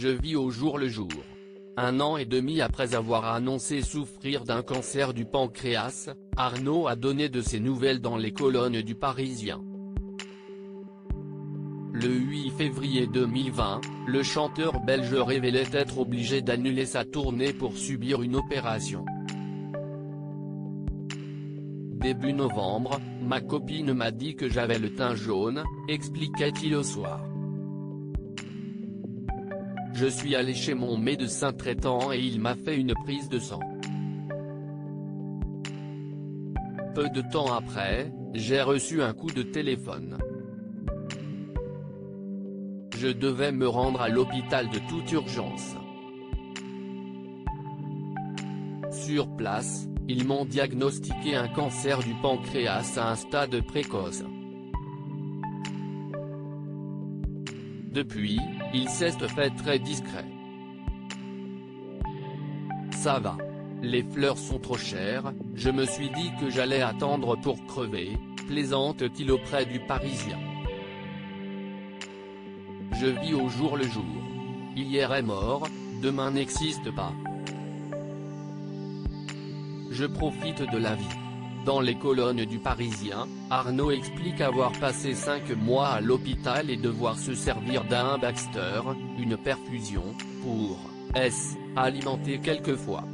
Je vis au jour le jour. 1 an et demi après avoir annoncé souffrir d'un cancer du pancréas, Arnaud a donné de ses nouvelles dans les colonnes du Parisien. Le 8 février 2020, le chanteur belge révélait être obligé d'annuler sa tournée pour subir une opération. Début novembre, ma copine m'a dit que j'avais le teint jaune, expliquait-il au soir. Je suis allé chez mon médecin traitant et il m'a fait une prise de sang. Peu de temps après, j'ai reçu un coup de téléphone. Je devais me rendre à l'hôpital de toute urgence. Sur place, ils m'ont diagnostiqué un cancer du pancréas à un stade précoce. Depuis, il s'est fait très discret. Ça va. Les fleurs sont trop chères, je me suis dit que j'allais attendre pour crever, plaisante-t-il auprès du Parisien. Je vis au jour le jour. Hier est mort, demain n'existe pas. Je profite de la vie. Dans les colonnes du Parisien, Arnaud explique avoir passé 5 mois à l'hôpital et devoir se servir d'un Baxter, une perfusion, pour alimenter quelquefois.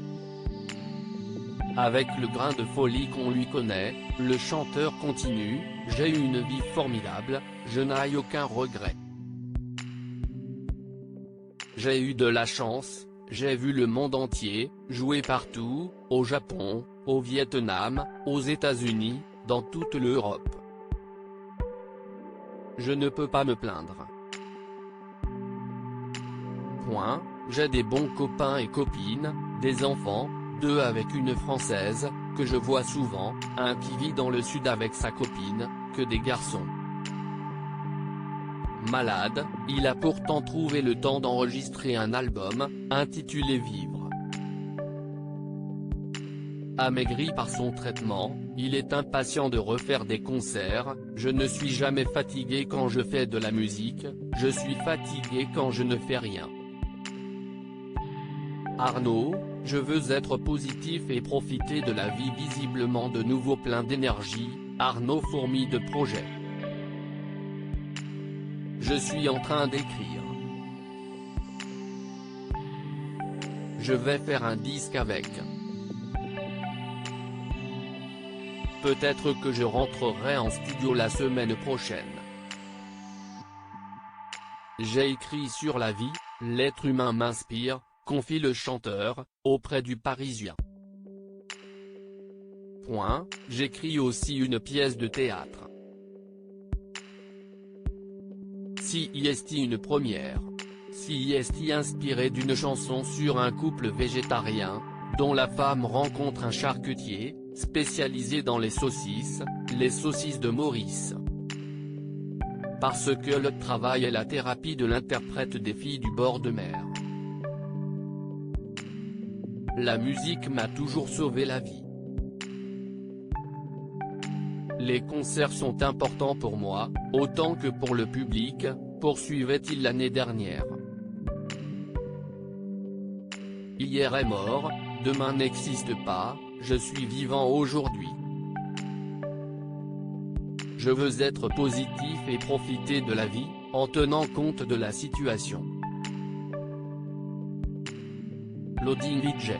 Avec le grain de folie qu'on lui connaît, le chanteur continue, « J'ai eu une vie formidable, je n'ai aucun regret. J'ai eu de la chance, j'ai vu le monde entier, jouer partout, au Japon, au Vietnam, aux États-Unis, dans toute l'Europe. Je ne peux pas me plaindre. Point, j'ai des bons copains et copines, des enfants, 2 avec une Française, que je vois souvent, un qui vit dans le sud avec sa copine, que des garçons. Malade, il a pourtant trouvé le temps d'enregistrer un album, intitulé Vivre. Amaigri par son traitement, il est impatient de refaire des concerts, « Je ne suis jamais fatigué quand je fais de la musique, je suis fatigué quand je ne fais rien. » Arnaud, je veux être positif et profiter de la vie visiblement de nouveau plein d'énergie, Arnaud fourmille de projets. Je suis en train d'écrire. Je vais faire un disque avec. Peut-être que je rentrerai en studio la semaine prochaine. J'ai écrit sur la vie, l'être humain m'inspire, confie le chanteur, auprès du Parisien. Point, j'écris aussi une pièce de théâtre. CIST une première. CIST inspiré d'une chanson sur un couple végétarien, dont la femme rencontre un charcutier, spécialisé dans les saucisses de Maurice. Parce que le travail est la thérapie de l'interprète des filles du bord de mer. La musique m'a toujours sauvé la vie. Les concerts sont importants pour moi, autant que pour le public, poursuivait-il l'année dernière. Hier est mort, demain n'existe pas, je suis vivant aujourd'hui. Je veux être positif et profiter de la vie, en tenant compte de la situation. Loading Widget.